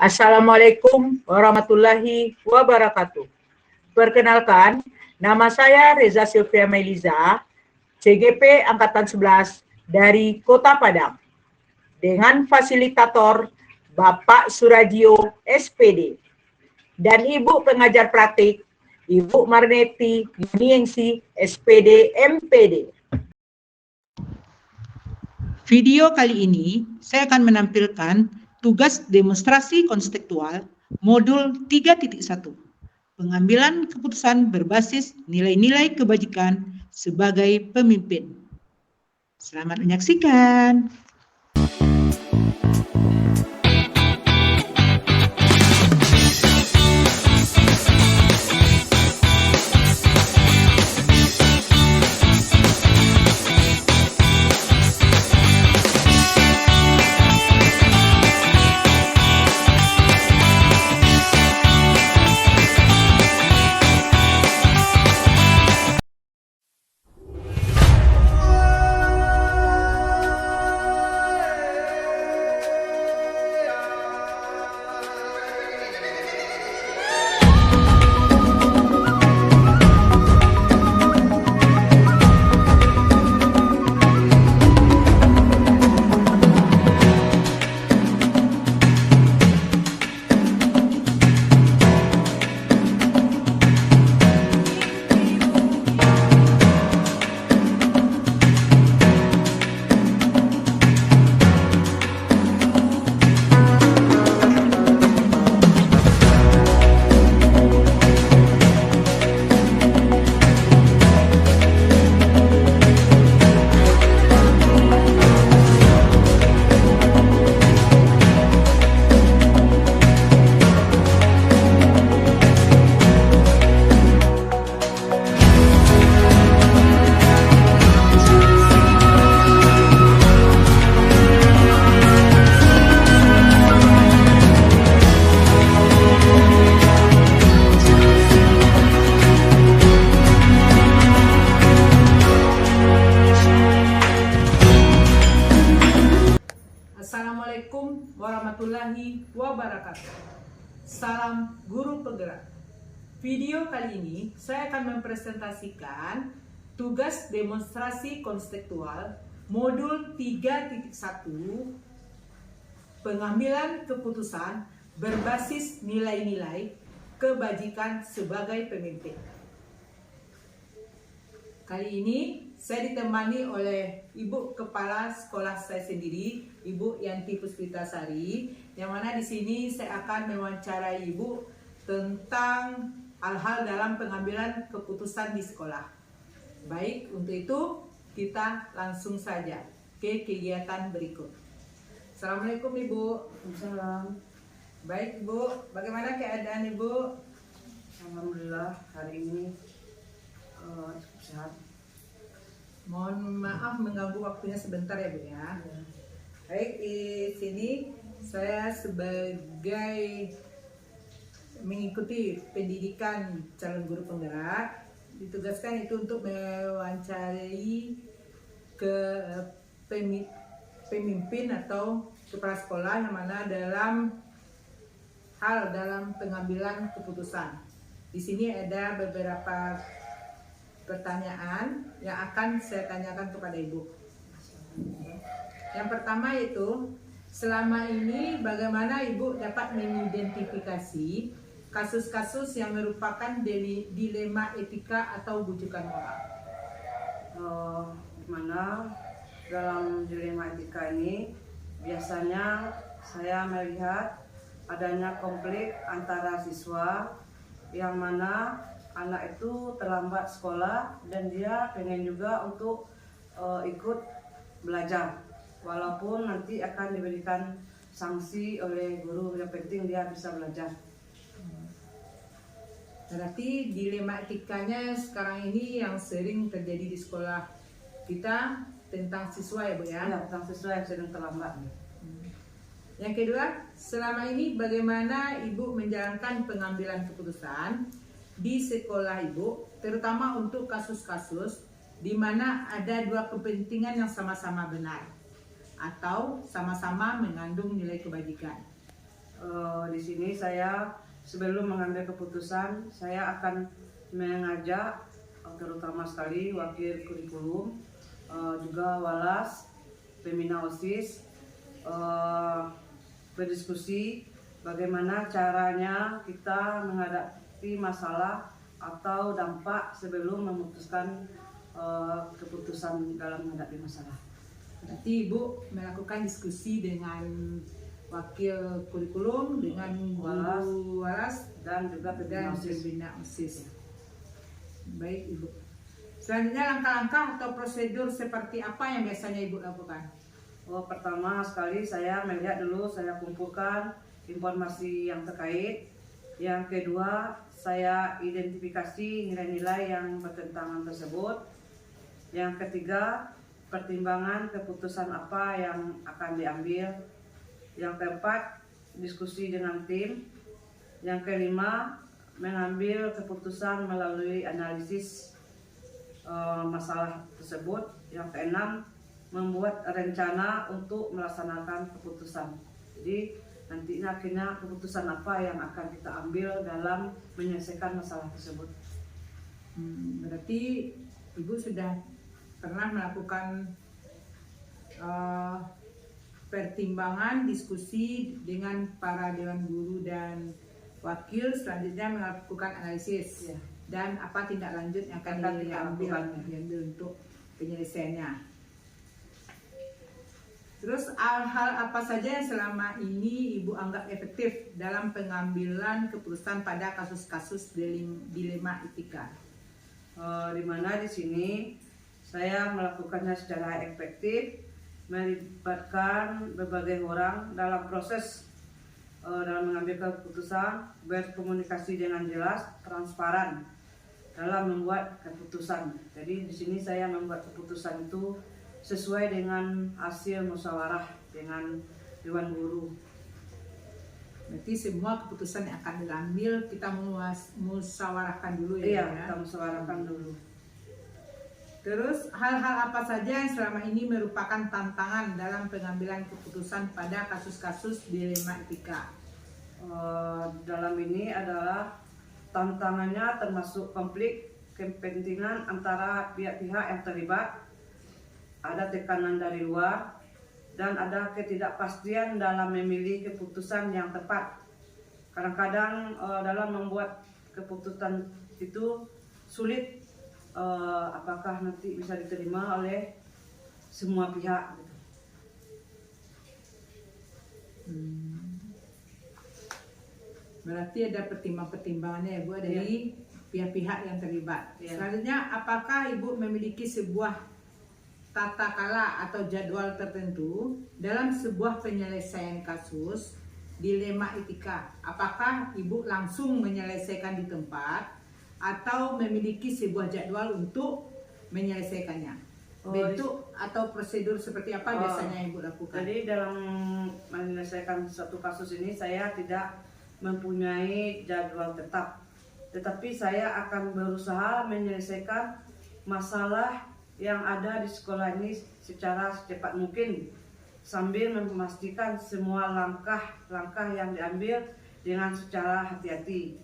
Assalamualaikum warahmatullahi wabarakatuh. Perkenalkan, nama saya Reza Sylvia Meliza, CGP Angkatan 11 dari Kota Padang. Dengan fasilitator Bapak Suradio SPD dan Ibu pengajar praktik Ibu Marneti Yuniengsi SPD MPD. Video kali ini saya akan menampilkan tugas demonstrasi konstekstual modul 3.1. Pengambilan keputusan berbasis nilai-nilai kebajikan sebagai pemimpin. Selamat menyaksikan. Assalamualaikum warahmatullahi wabarakatuh. Salam guru penggerak. Video kali ini saya akan mempresentasikan tugas demonstrasi konstekstual modul 3.1 pengambilan keputusan berbasis nilai-nilai kebajikan sebagai pemimpin. Kali ini saya ditemani oleh Ibu Kepala Sekolah saya sendiri, Ibu Yanti Puspitasari, yang mana di sini saya akan mewawancarai Ibu tentang hal-hal dalam pengambilan keputusan di sekolah. Baik, untuk itu kita langsung saja ke kegiatan berikut. Assalamualaikum Ibu. Salam. Baik Ibu, bagaimana keadaan Ibu? Alhamdulillah hari ini sehat. Mohon maaf mengganggu waktunya sebentar ya Bu ya. Baik, di sini saya sebagai mengikuti pendidikan calon guru penggerak ditugaskan itu untuk mewawancarai ke pemimpin atau kepala sekolah yang mana dalam pengambilan keputusan. Di sini ada beberapa pertanyaan yang akan saya tanyakan kepada Ibu. Yang pertama yaitu, selama ini bagaimana Ibu dapat mengidentifikasi kasus-kasus yang merupakan dilema etika atau bujukan moral? Dimana dalam dilema etika ini biasanya saya melihat adanya konflik antara siswa yang mana anak itu terlambat sekolah dan dia pengen juga untuk ikut belajar, walaupun nanti akan diberikan sanksi oleh guru, yang penting dia bisa belajar. Berarti dilema etikanya sekarang ini yang sering terjadi di sekolah kita tentang siswa ya Bu ya? Ya, tentang siswa yang sering terlambat. Yang kedua, selama ini bagaimana Ibu menjalankan pengambilan keputusan di sekolah Ibu, terutama untuk kasus-kasus di mana ada dua kepentingan yang sama-sama benar atau sama-sama mengandung nilai kebajikan? Di sini saya sebelum mengambil keputusan, saya akan mengajak terutama sekali wakil kurikulum, juga walas, pembina OSIS, berdiskusi bagaimana caranya kita menghadapi masalah atau dampak sebelum memutuskan keputusan dalam menghadapi masalah. Berarti Ibu melakukan diskusi dengan wakil kurikulum, dengan guru walas Dan juga dan pembina OSIS. pembina OSIS. Baik Ibu. Selanjutnya langkah-langkah atau prosedur seperti apa yang biasanya Ibu lakukan? Pertama sekali saya melihat dulu, saya kumpulkan informasi yang terkait. Yang kedua, saya identifikasi nilai-nilai yang bertentangan tersebut. Yang ketiga, pertimbangan keputusan apa yang akan diambil. Yang keempat, diskusi dengan tim. Yang kelima, mengambil keputusan melalui analisis masalah tersebut. Yang keenam, membuat rencana untuk melaksanakan keputusan. Jadi nantinya akhirnya keputusan apa yang akan kita ambil dalam menyelesaikan masalah tersebut. Berarti Ibu sudah pernah melakukan pertimbangan, diskusi dengan para dewan guru dan wakil, selanjutnya melakukan analisis dan apa tindak lanjut yang akan diambil untuk penyelesaiannya. Terus hal apa saja yang selama ini Ibu anggap efektif dalam pengambilan keputusan pada kasus-kasus dilema etika? Di mana di sini saya melakukannya secara efektif, melibatkan berbagai orang dalam proses dalam mengambil keputusan, berkomunikasi dengan jelas, transparan dalam membuat keputusan. Jadi di sini saya membuat keputusan itu sesuai dengan hasil musyawarah dengan dewan guru. Berarti semua keputusan yang akan diambil kita musyawarahkan dulu ya. Iya, kita musyawarahkan dulu. Terus hal-hal apa saja yang selama ini merupakan tantangan dalam pengambilan keputusan pada kasus-kasus dilema etika? Dalam ini adalah tantangannya termasuk konflik kepentingan antara pihak-pihak yang terlibat, ada tekanan dari luar, dan ada ketidakpastian dalam memilih keputusan yang tepat. Kadang-kadang dalam membuat keputusan itu sulit, apakah nanti bisa diterima oleh semua pihak. Berarti ada pertimbangan-pertimbangannya ya Bu dari pihak-pihak yang terlibat. Iya. Selanjutnya, apakah Ibu memiliki sebuah tata kala atau jadwal tertentu dalam sebuah penyelesaian kasus dilema etika? Apakah Ibu langsung menyelesaikan di tempat atau memiliki sebuah jadwal untuk menyelesaikannya? Bentuk atau prosedur seperti apa biasanya Ibu lakukan? Jadi dalam menyelesaikan satu kasus ini saya tidak mempunyai jadwal tetap, tetapi saya akan berusaha menyelesaikan masalah yang ada di sekolah ini secara secepat mungkin, sambil memastikan semua langkah-langkah yang diambil dengan secara hati-hati.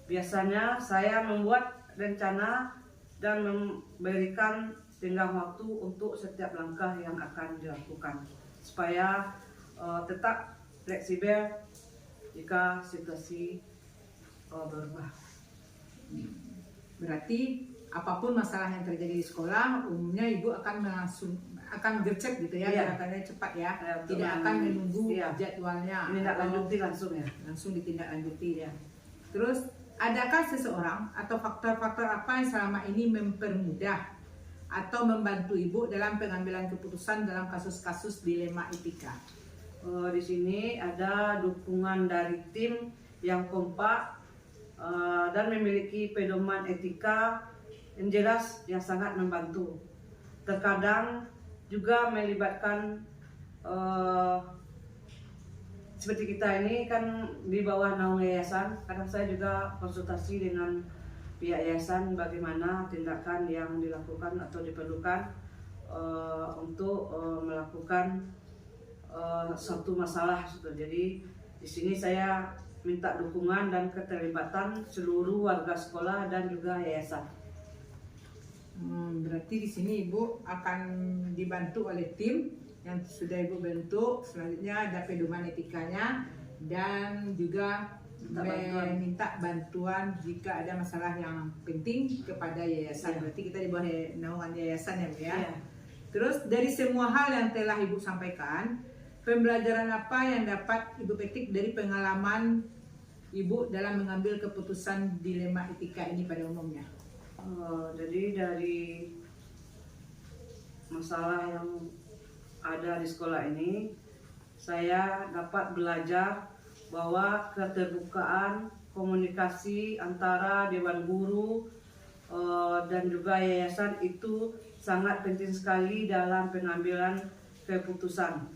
Biasanya saya membuat rencana dan memberikan tenggang waktu untuk setiap langkah yang akan dilakukan, supaya tetap fleksibel jika situasi berubah. Berarti apapun masalah yang terjadi di sekolah, umumnya Ibu akan gercep gitu ya, gerakannya cepat ya, tidak akan menunggu jadwalnya. Menindaklanjuti langsung ya. Langsung ditindaklanjuti ya. Terus, adakah seseorang atau faktor-faktor apa yang selama ini mempermudah atau membantu Ibu dalam pengambilan keputusan dalam kasus-kasus dilema etika? Di sini ada dukungan dari tim yang kompak dan memiliki pedoman etika yang jelas yang sangat membantu. Terkadang juga melibatkan seperti kita ini kan di bawah naungan yayasan. Kadang saya juga konsultasi dengan pihak yayasan bagaimana tindakan yang dilakukan atau diperlukan untuk melakukan suatu masalah. Jadi Di sini saya minta dukungan dan keterlibatan seluruh warga sekolah dan juga yayasan. Berarti di sini Ibu akan dibantu oleh tim yang sudah Ibu bentuk. Selanjutnya ada pedoman etikanya dan juga meminta bantuan jika ada masalah yang penting kepada yayasan. Berarti kita di bawah naungan yayasan ya Bu ya. Iya. Terus dari semua hal yang telah Ibu sampaikan, pembelajaran apa yang dapat Ibu petik dari pengalaman Ibu dalam mengambil keputusan dilema etika ini pada umumnya? Jadi dari masalah yang ada di sekolah ini, saya dapat belajar bahwa keterbukaan komunikasi antara dewan guru dan juga yayasan itu sangat penting sekali dalam pengambilan keputusan,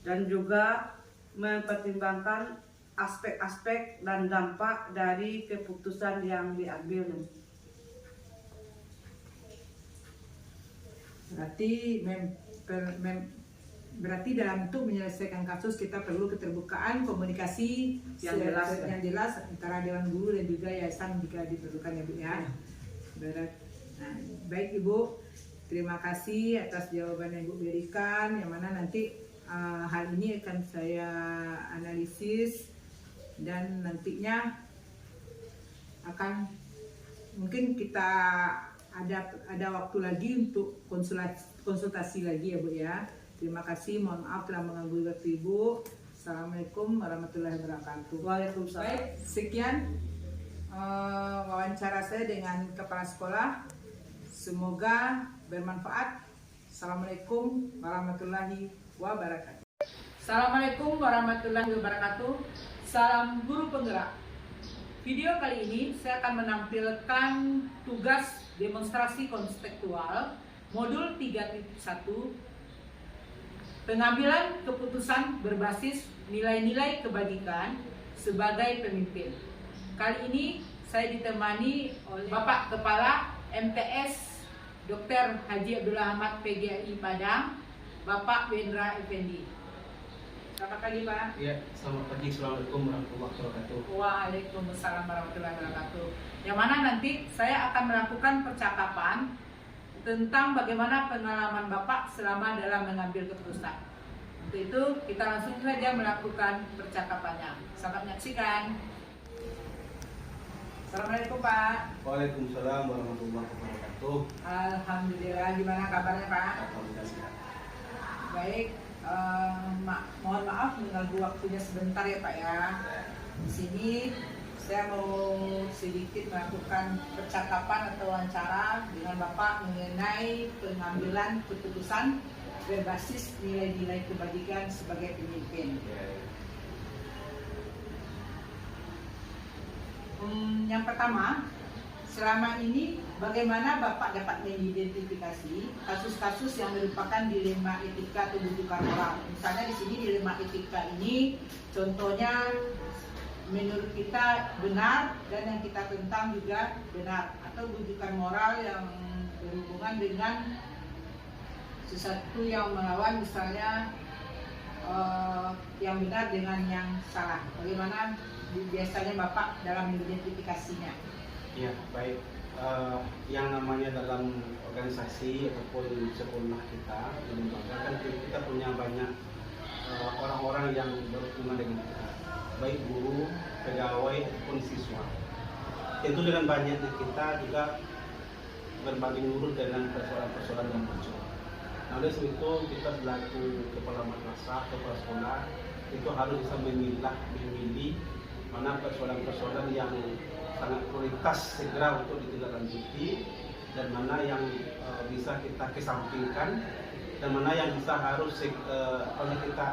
dan juga mempertimbangkan aspek-aspek dan dampak dari keputusan yang diambil. Berarti dalam untuk menyelesaikan kasus kita perlu keterbukaan komunikasi yang jelas antara dewan guru dan juga yayasan jika diperlukan ya Bu ya. Nah, baik Ibu, terima kasih atas jawaban yang Ibu berikan, yang mana nanti hal ini akan saya analisis dan nantinya akan mungkin kita ada waktu lagi untuk konsultasi lagi ya Bu ya. Terima kasih, mohon maaf telah mengganggu waktu Ibu. Assalamualaikum warahmatullahi wabarakatuh. Waalaikumsalam. Baik, sekian wawancara saya dengan kepala sekolah. Semoga bermanfaat. Assalamualaikum warahmatullahi wabarakatuh. Assalamualaikum warahmatullahi wabarakatuh. Salam guru penggerak. Video kali ini saya akan menampilkan tugas demonstrasi konstekstual modul 3.1 pengambilan keputusan berbasis nilai-nilai kebajikan sebagai pemimpin. Kali ini saya ditemani oleh Bapak Kepala MTS Dr. Haji Abdullah Ahmad PGRI Padang, Bapak Wendra Effendi. Selamat pagi Pak. Ya, selamat pagi. Assalamualaikum warahmatullahi wabarakatuh. Waalaikumsalam warahmatullahi wabarakatuh. Yang mana nanti saya akan melakukan percakapan tentang bagaimana pengalaman Bapak selama dalam mengambil keputusan. Untuk itu kita langsung saja melakukan percakapannya. Selamat menyaksikan. Assalamualaikum Pak. Waalaikumsalam warahmatullahi wabarakatuh. Alhamdulillah, gimana kabarnya Pak? Alhamdulillah sehat. Baik, mohon maaf mengganggu waktunya sebentar ya Pak ya. Di sini saya mau sedikit melakukan percakapan atau wawancara dengan Bapak mengenai pengambilan keputusan berbasis nilai-nilai kebajikan sebagai pemimpin. Yang pertama, selama ini bagaimana Bapak dapat mengidentifikasi kasus-kasus yang merupakan dilema etika atau bujukan moral? Misalnya di sini dilema etika ini contohnya menurut kita benar dan yang kita tentang juga benar, atau bujukan moral yang berhubungan dengan sesuatu yang melawan, misalnya yang benar dengan yang salah. Bagaimana biasanya Bapak dalam mengidentifikasinya? Ya, baik. Yang namanya dalam organisasi ataupun sekolah kita di lembaga kan kita punya banyak orang-orang yang berhubungan dengan kita, baik guru, pegawai ataupun siswa. Tentu dengan banyaknya kita juga berbanding lurus dengan persoalan-persoalan yang muncul. Nah, oleh sebab itu kita selaku kepala madrasah, kepala sekolah itu harus bisa memilih mana persoalan-persoalan yang sangat prioritas segera untuk ditindaklanjuti dan mana yang bisa kita kesampingkan dan mana yang bisa harus kita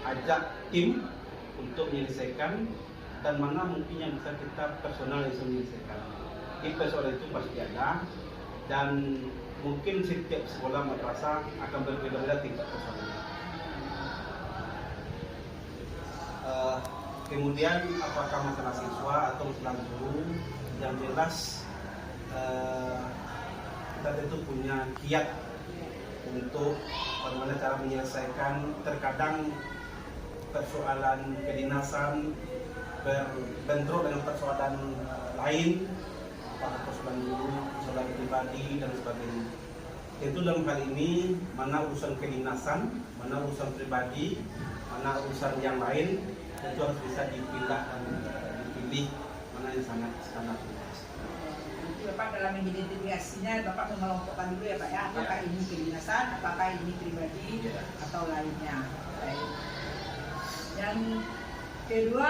ajak tim untuk menyelesaikan dan mana mungkin yang bisa kita personal yang menyelesaikan. Di persoalan itu pasti ada dan mungkin setiap sekolah madrasah akan berbeda-beda tingkat persoalannya. Kemudian apakah masalah siswa atau masalah guru, yang jelas kita tentu punya kiat untuk bagaimana cara menyelesaikan. Terkadang persoalan kedinasan berbentrok dengan persoalan lain, apakah persoalan guru, persoalan pribadi dan sebagainya. Tentu dalam hal ini mana urusan kedinasan, mana urusan pribadi, mana urusan yang lain, tentu harus bisa dipilah dan dipilih mana yang sangat luas. Nanti Bapak dalam mengidentifikasinya Bapak mengelompokkan dulu ya Pak ya, apakah ini kedinasan, apakah ini pribadi atau lainnya. Baik. Yang kedua,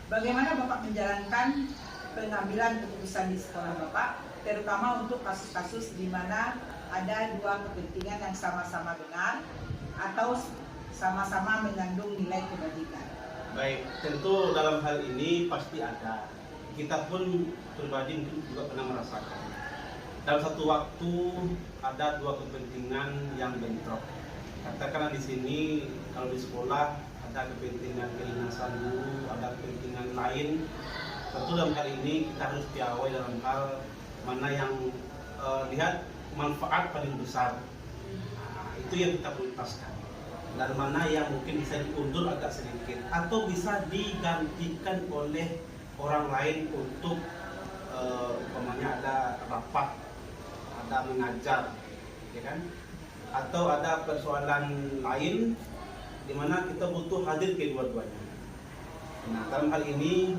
bagaimana Bapak menjalankan pengambilan keputusan di sekolah Bapak, terutama untuk kasus-kasus di mana ada dua kepentingan yang sama-sama benar atau sama-sama mengandung nilai kebajikan. Baik, tentu dalam hal ini pasti ada. Kita pun pribadi mungkin juga pernah merasakan. Dalam satu waktu ada dua kepentingan yang bentrok. Katakanlah di sini kalau di sekolah ada kepentingan kedinasan guru, ada kepentingan lain. Tentu dalam hal ini kita harus piawai dalam hal mana yang lihat manfaat paling besar. Nah, itu yang kita prioritaskan. Dan mana yang mungkin bisa diundur agak sedikit atau bisa digantikan oleh orang lain untuk umpamanya ada rapat, ada mengajar, ya kan? Atau ada persoalan lain di mana kita butuh hadir kedua-duanya. Nah, dalam hal ini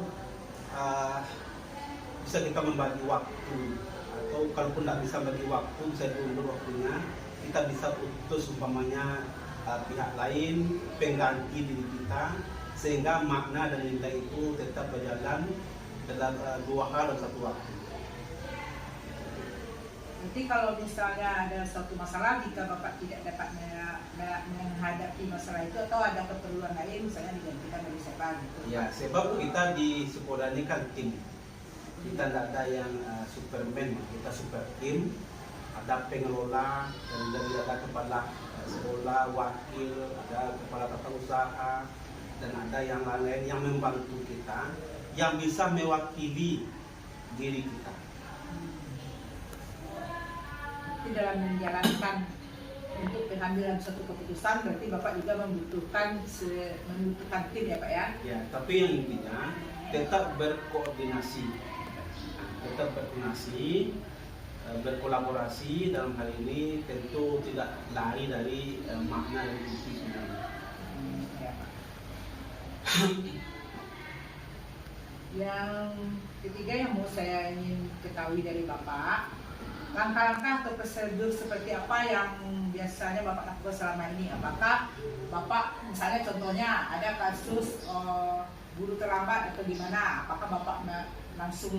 bisa kita membagi waktu, atau kalaupun tidak bisa bagi waktu, bisa diundur waktunya. Kita bisa utus umpamanya pihak lain pengganti diri kita, sehingga makna dan nilai itu tetap berjalan dalam dua hal dalam satu waktu. Nanti kalau misalnya ada suatu masalah, jika Bapak tidak dapat menghadapi masalah itu atau ada keperluan lain, misalnya digantikan dari siapa gitu. Ya, sebab kita di sekolah ini kan tim. Kita tidak ada yang superman, kita super tim. Ada pengelola, dan juga ada kepala sekolah, wakil, ada kepala tata usaha, dan ada yang lain yang membantu kita, yang bisa mewakili diri kita. Tapi dalam menjalankan untuk pengambilan suatu keputusan, berarti Bapak juga membutuhkan tim ya Pak ya? Ya, tapi yang intinya tetap berkoordinasi, berkolaborasi. Dalam hal ini tentu tidak lari dari makna dan visi sebenarnya. Ya, Pak. Yang ketiga yang mau saya ingin ketahui dari Bapak, langkah-langkah atau prosedur seperti apa yang biasanya Bapak lakukan selama ini? Apakah Bapak, misalnya contohnya ada kasus guru terlambat atau gimana? Apakah Bapak langsung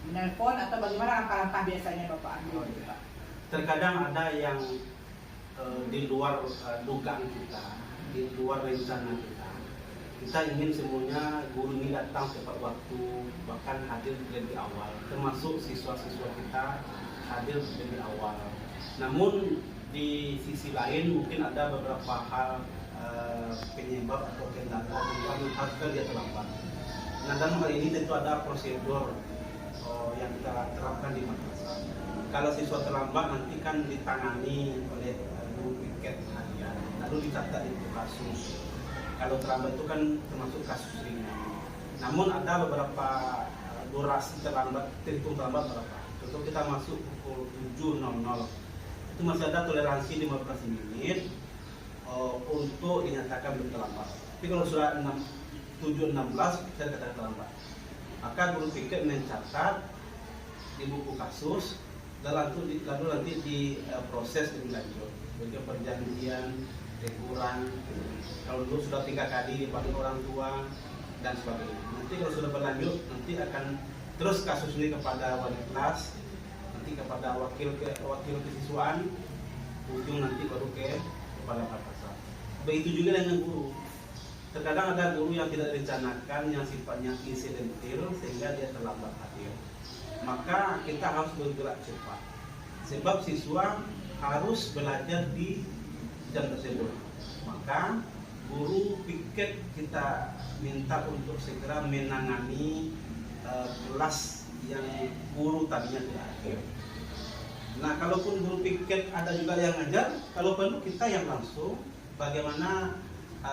menelpon atau bagaimana langkah-langkah biasanya Bapak ambil? Pak? Terkadang ada yang di luar dugaan kita, di luar rencana kita. Kita ingin semuanya guru ini datang tepat waktu, bahkan hadir lebih awal, termasuk siswa-siswa kita hadir lebih awal. Namun di sisi lain mungkin ada beberapa hal penyebab atau kendala yang mengharuskan dia terlambat. Nah, dalam hal ini tentu ada prosedur yang kita terapkan di madrasah. Kalau siswa terlambat nanti kan ditangani oleh guru piket harian, lalu dicatat itu kasus. Kalau terlambat itu kan termasuk kasus ringan. Namun ada beberapa durasi terlambat, terhitung terlambat berapa. Contoh kita masuk pukul 7.00, itu masih ada toleransi 15 menit untuk dinyatakan terlambat. Tapi kalau sudah 7.16 bisa dikatakan terlambat. Maka guru piket mencatat di buku kasus, lalu nanti diproses lebih lanjut. Jadi perjanjian, teguran, kalau dulu sudah 3 kali dipanggil orang tua dan sebagainya. Nanti kalau sudah berlanjut, nanti akan terus kasus ini kepada wali kelas, nanti kepada wakil kesiswaan, ujung nanti baru kepala madrasah. Begitu juga dengan guru. Terkadang ada guru yang tidak direncanakan, yang sifatnya insidentil sehingga dia terlambat hadir. Maka kita harus bergerak cepat. Sebab siswa harus belajar di jam tersebut. Maka guru piket kita minta untuk segera menangani kelas yang guru tadinya tidak hadir. Nah, kalaupun guru piket ada juga yang ngajar, kalau perlu kita yang langsung bagaimana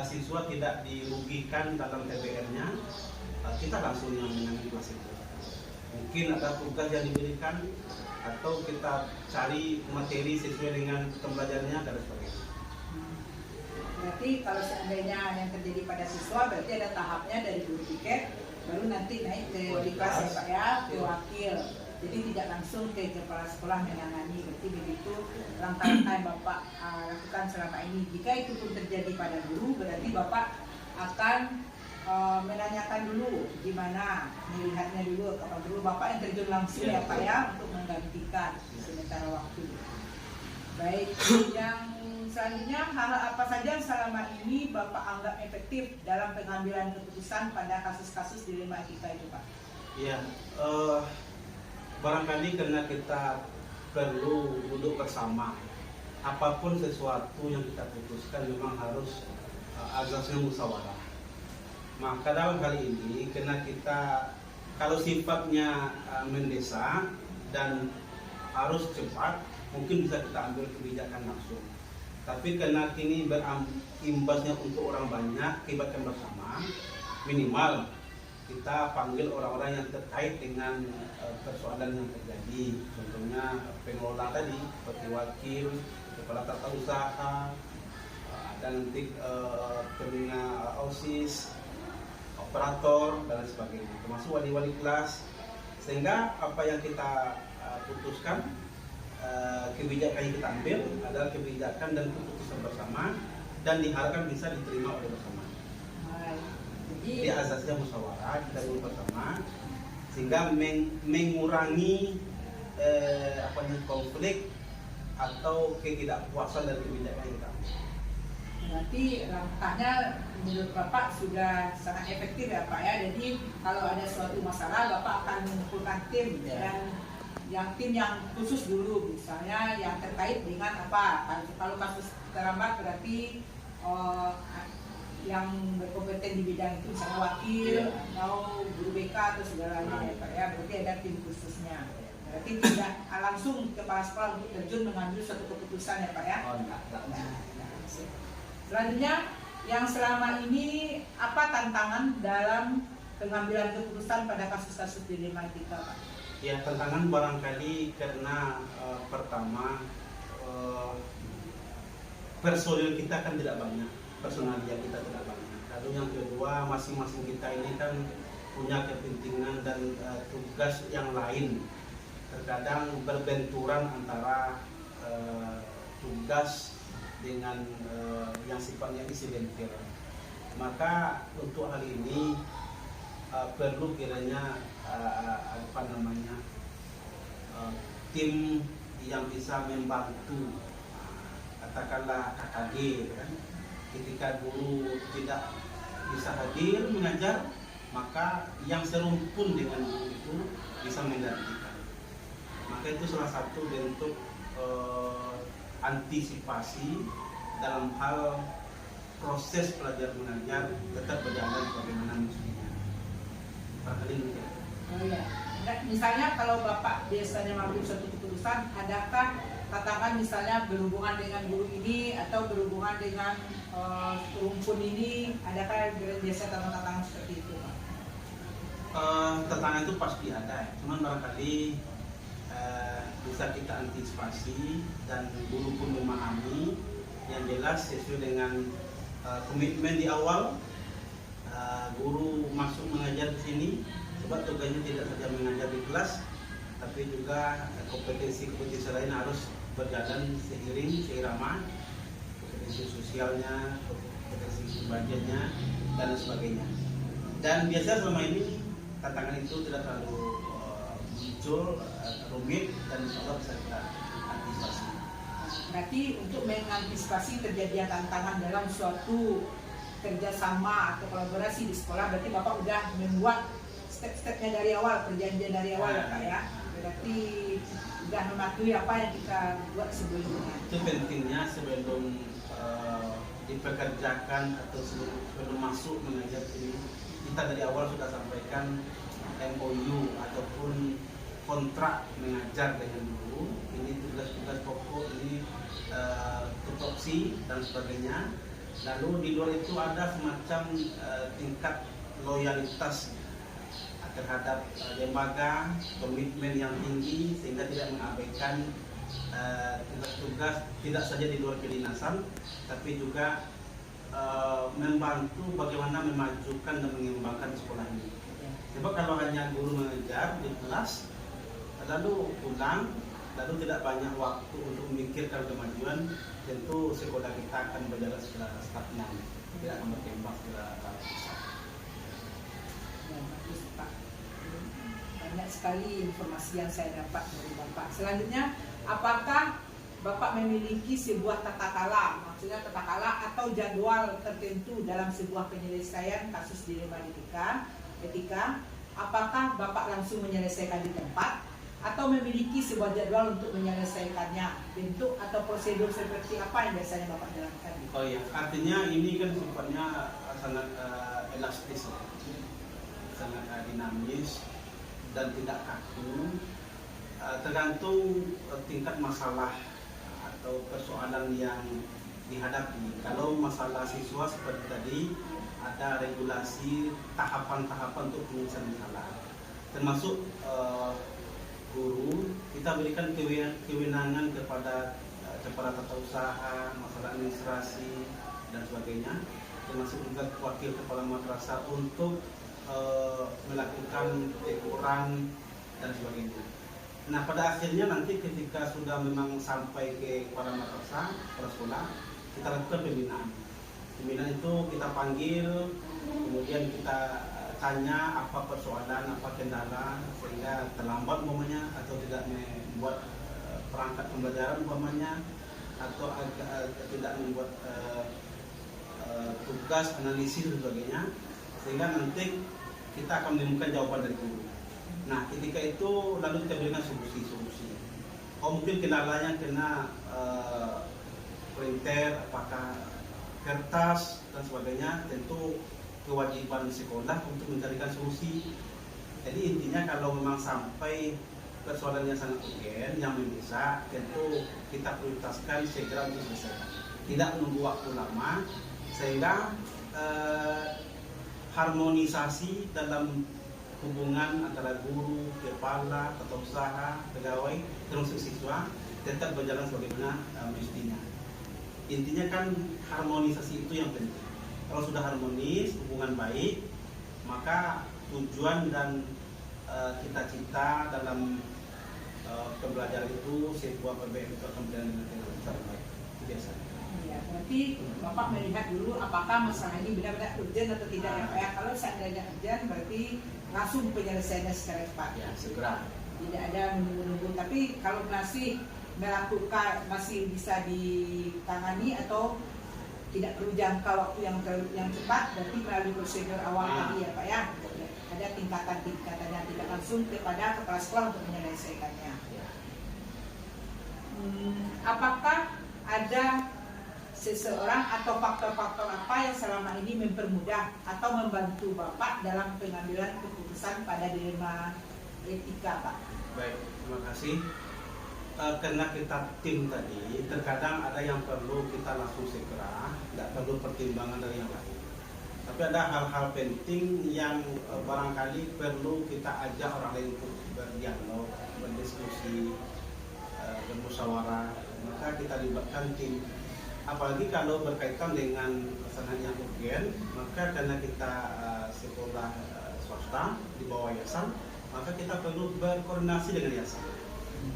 siswa tidak dirugikan dalam TBR-nya, kita langsung yang menangani kelas itu. Mungkin ada tugas yang diberikan atau kita cari materi sesuai dengan pembelajarannya dan sebagainya. Berarti kalau seandainya yang terjadi pada siswa, berarti ada tahapnya dari guru piket, baru nanti naik ke di kelas ya Pak ya, ke wakil. Jadi tidak langsung ke kepala sekolah menangani. Berarti begitu langkah-langkah yang Bapak lakukan selama ini. Jika itu pun terjadi pada guru, berarti Bapak akan menanyakan dulu gimana, melihatnya dulu kepada guru. Bapak yang terjun langsung ya Pak ya untuk menggantikan sementara waktu. Baik, yang selanjutnya hal apa saja yang selama ini Bapak anggap efektif dalam pengambilan keputusan pada kasus-kasus dilema etika itu Pak? Iya, barangkali karena kita perlu duduk bersama. Apapun sesuatu yang kita putuskan memang harus azasnya musyawarah. Maka dalam hal ini karena kita kalau sifatnya mendesak dan harus cepat, mungkin bisa kita ambil kebijakan langsung. Tapi karena kini berimbasnya untuk orang banyak, akibatkan bersama, minimal kita panggil orang-orang yang terkait dengan persoalan yang terjadi. Contohnya pengelola tadi, seperti wakil, kepala tata usaha, dan nanti pembina OSIS, operator, dan sebagainya. Termasuk wali-wali kelas. Sehingga apa yang kita putuskan, kebijakan yang kita ambil adalah kebijakan dan keputusan bersama dan diharapkan bisa diterima oleh bersama. Jadi asasnya musyawarah, kita duduk bersama sehingga mengurangi konflik atau ketidakpuasan dari kebijakan yang kita ambil. Berarti langkahnya menurut Bapak sudah sangat efektif ya Pak ya. Jadi kalau ada suatu masalah Bapak akan mengumpulkan tim dan yang tim yang khusus dulu, misalnya yang terkait dengan apa. Kalau kasus terlambat berarti yang berkompeten di bidang itu misalnya wakil atau guru BK atau segalanya ya Pak ya. Berarti ada tim khususnya. Berarti tidak langsung kepala sekolah untuk terjun mengambil suatu keputusan ya Pak ya. Selanjutnya, yang selama ini apa tantangan dalam pengambilan keputusan pada kasus-kasus dilema etika Pak? Ya, tantangan barangkali karena pertama personil kita kan tidak banyak, personalia kita tidak banyak. Lalu yang kedua, masing-masing kita ini kan punya kepentingan dan tugas yang lain. Terkadang berbenturan antara tugas dengan yang sifatnya insidental. Maka untuk hal ini perlu kiranya tim yang bisa membantu, katakanlah KKG kan, ketika guru tidak bisa hadir mengajar, maka yang serumpun dengan guru itu bisa menggantikan. Maka itu salah satu bentuk antisipasi dalam hal proses belajar mengajar tetap berjalan bagaimana mestinya. Oh ya. Nah, misalnya kalau Bapak biasanya mengambil suatu keputusan, adakah katakan misalnya berhubungan dengan guru ini atau berhubungan dengan rumpun ini, adakah biasa tantangan seperti itu Pak? Tantangan itu pasti ada, cuman barangkali bisa kita antisipasi dan guru pun memahami yang jelas sesuai dengan komitmen di awal. Guru masuk mengajar di sini sebab tugasnya tidak saja mengajar di kelas, tapi juga kompetensi lain harus berjalan seirama, kompetensi sosialnya, kompetensi budgetnya dan sebagainya. Dan biasanya selama ini tantangan itu tidak terlalu muncul, rumit, dan insya Allah bisa kita antisipasi. Berarti untuk mengantisipasi terjadinya tantangan dalam suatu kerjasama atau kolaborasi di sekolah, berarti Bapak sudah membuat step-stepnya dari awal, perjanjian dari awal ya Pak ya. Berarti sudah mematuhi apa yang kita buat sebelumnya. Itu pentingnya sebelum dipekerjakan atau sebelum masuk mengajar sini, kita dari awal sudah sampaikan MOU ataupun kontrak mengajar dengan guru. Ini tugas-tugas pokok, ini tupoksi dan sebagainya. Lalu di luar itu ada semacam tingkat loyalitas terhadap lembaga, komitmen yang tinggi sehingga tidak mengabaikan tugas-tugas tidak saja di luar kedinasan, tapi juga membantu bagaimana memajukan dan mengembangkan sekolah ini. Sebab kalau hanya guru mengajar di kelas, lalu pulang, lalu tidak banyak waktu untuk memikirkan kemajuan, tentu sekolah kita akan berjalan secara stagnan, tidak akan berkembang secara besar. Ya, bagus Pak. Banyak sekali informasi yang saya dapat dari Bapak. Selanjutnya, apakah Bapak memiliki sebuah tata kala, maksudnya tata kala atau jadwal tertentu dalam sebuah penyelesaian kasus dilema etika? Apakah Bapak langsung menyelesaikan di tempat atau memiliki sebuah jadwal untuk menyelesaikannya? Bentuk atau prosedur seperti apa yang biasanya Bapak jalankan? Oh iya, artinya ini kan sifatnya sangat elastis, sangat dinamis dan tidak kaku, tergantung tingkat masalah atau persoalan yang dihadapi. Kalau masalah siswa seperti tadi, ada regulasi tahapan-tahapan untuk penyelesaian masalah, termasuk guru kita berikan kewenangan kepada kepala tata usaha, masalah administrasi dan sebagainya, termasuk juga wakil kepala madrasah untuk melakukan teguran dan sebagainya. Nah, pada akhirnya nanti ketika sudah memang sampai ke kepala madrasah, kepala sekolah, kita lakukan pembinaan. Pembinaan itu kita panggil, kemudian kita tanya apa persoalan, apa kendala sehingga terlambat umpamanya atau tidak membuat perangkat pembelajaran umpamanya, atau tidak membuat tugas analisis dan sebagainya, sehingga nanti kita akan menemukan jawaban dari guru. Nah, ketika itu lalu kita berikan solusi-solusi. Oh, mungkin kendalanya kena printer, apakah kertas dan sebagainya, tentu kewajiban sekolah untuk mencarikan solusi. Jadi intinya kalau memang sampai persoalannya sangat urgen yang mendesak, tentu kita prioritaskan segera untuk selesai. Tidak menunggu waktu lama, sehingga harmonisasi dalam hubungan antara guru, kepala, tata usaha, pegawai, termasuk siswa tetap berjalan sebagaimana mestinya. Intinya kan harmonisasi itu yang penting. Kalau sudah harmonis, hubungan baik, maka tujuan dan cita-cita dalam pembelajaran itu sebuah PBM itu akan berjalan dengan baik. Itu biasanya. Ya, berarti Bapak melihat dulu apakah masalah ini benar-benar urgent atau tidak ya Pak ya. Kalau seandainya urgent berarti langsung penyelesaiannya secara cepat. Ya, segera. Tidak ada menunggu-nunggu. Tapi kalau masih melakukan, masih bisa ditangani atau tidak perlu jangka waktu yang cepat, berarti melalui prosedur awal tadi ya Pak ya. Ada tingkatan-tingkatannya, tidak langsung kepada kepala sekolah untuk menyelesaikannya. Apakah ada seseorang atau faktor-faktor apa yang selama ini mempermudah atau membantu Bapak dalam pengambilan keputusan pada dilema etika Pak? Baik, terima kasih. Karena kita tim tadi, terkadang ada yang perlu kita langsung segera, tidak perlu pertimbangan dari yang lain. Tapi ada hal-hal penting yang barangkali perlu kita ajak orang lain untuk berdialog, berdiskusi, bermusyawarah. Maka kita libatkan tim. Apalagi kalau berkaitan dengan pesanan yang urgen, maka karena kita sekolah swasta di bawah yayasan, maka kita perlu berkoordinasi dengan yayasan,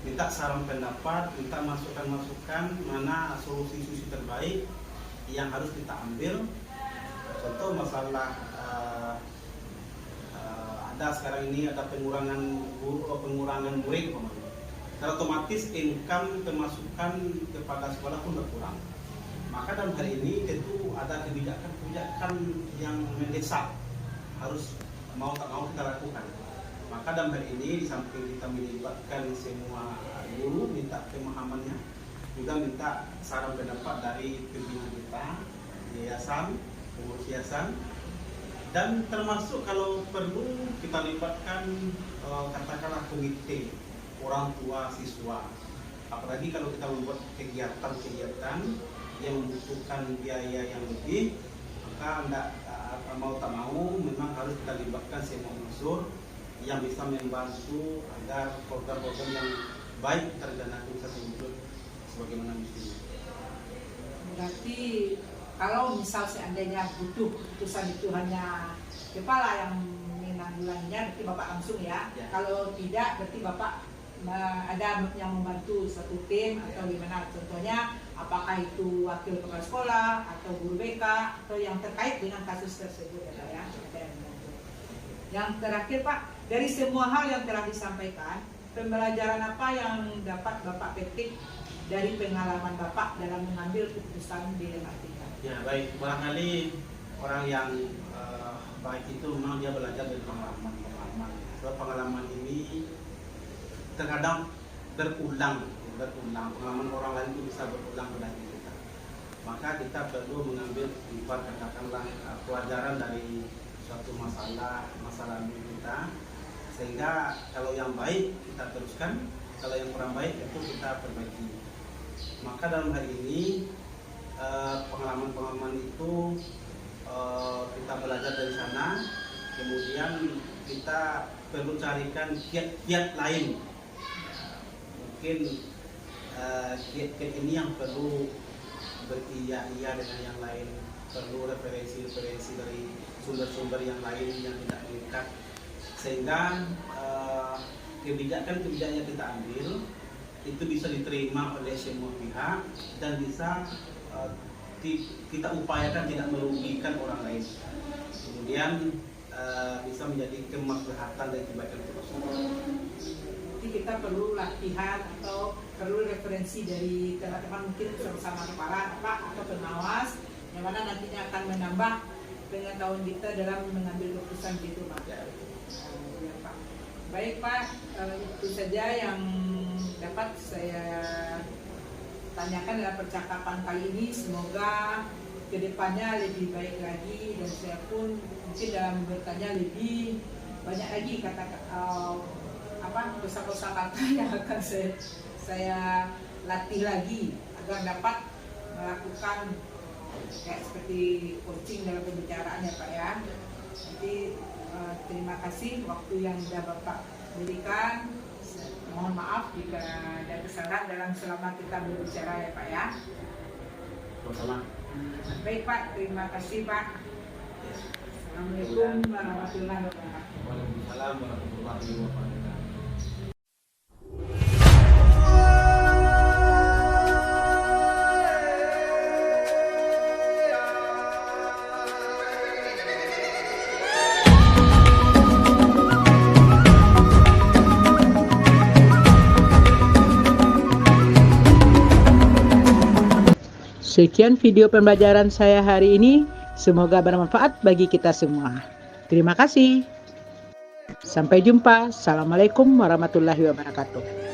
minta saran pendapat, minta masukan-masukan mana solusi-solusi terbaik yang harus kita ambil. Contoh masalah ada sekarang ini ada pengurangan murid, dan otomatis income pemasukan kepada sekolah pun berkurang. Maka dalam hal ini tentu ada kebijakan yang mendesak, harus mau tak mau kita lakukan. Maka dalam hal ini di samping kita melibatkan semua guru, minta pemahamannya, juga minta saran pendapat dari pimpinan kita, yayasan, pengurus yayasan, dan termasuk kalau perlu kita libatkan katakanlah komite orang tua siswa. Apalagi kalau kita membuat kegiatan-kegiatan yang membutuhkan biaya yang lebih, maka mau tak mau memang harus kita libatkan semua unsur yang bisa membantu agar program-program yang baik terrencana bisa terwujud sebagaimana mestinya. Berarti kalau misal seandainya butuh keputusan itu hanya kepala yang menanggulanginya, berarti Bapak langsung ya. Kalau tidak, berarti Bapak ada yang membantu satu tim atau gimana. Contohnya apakah itu wakil kepala sekolah atau guru BK atau yang terkait dengan kasus tersebut ya Pak ya. Ada yang membantu. Yang terakhir Pak, dari semua hal yang telah disampaikan, pembelajaran apa yang dapat Bapak petik dari pengalaman Bapak dalam mengambil keputusan di Lematika? Ya baik, barangkali orang yang baik itu memang dia belajar dari pengalaman. Sebab pengalaman ini terkadang berulang. Pengalaman orang lain itu bisa berulang pada diri kita. Maka kita perlu mengambil katakanlah pelajaran dari suatu masa lalu kita, sehingga kalau yang baik kita teruskan, kalau yang kurang baik itu kita perbaiki. Maka dalam hal ini pengalaman itu kita belajar dari sana, kemudian kita perlu carikan kiat-kiat lain. Mungkin kiat-kiat ini yang perlu beria-ia dengan yang lain, perlu referensi dari sumber-sumber yang lain yang tidak dekat, sehingga kebijakan-kebijakan yang kita ambil itu bisa diterima oleh semua pihak dan bisa kita upayakan tidak merugikan orang lain, kemudian bisa menjadi kemaslahatan dan kebaikan untuk semua. Jadi kita perlu latihan atau perlu referensi dari teman-teman mungkin bersama kepala Pak atau pengawas yang mana nantinya akan menambah pengetahuan kita dalam mengambil keputusan gitu Pak. Ya, Pak. Baik Pak, itu saja yang dapat saya tanyakan dalam percakapan kali ini. Semoga kedepannya lebih baik lagi dan saya pun mungkin dalam bertanya lebih banyak lagi kosa-kosa kata yang akan saya latih lagi agar dapat melakukan kayak seperti coaching dalam pembicaraan ya Pak ya. Jadi terima kasih waktu yang sudah Bapak berikan. Mohon maaf jika ada kesalahan dalam selama kita berbicara ya Pak ya. Sama. Baik Pak, terima kasih Pak. Assalamualaikum warahmatullahi wabarakatuh. Waalaikumsalam warahmatullahi wabarakatuh. Sekian video pembelajaran saya hari ini. Semoga bermanfaat bagi kita semua. Terima kasih. Sampai jumpa. Assalamualaikum warahmatullahi wabarakatuh.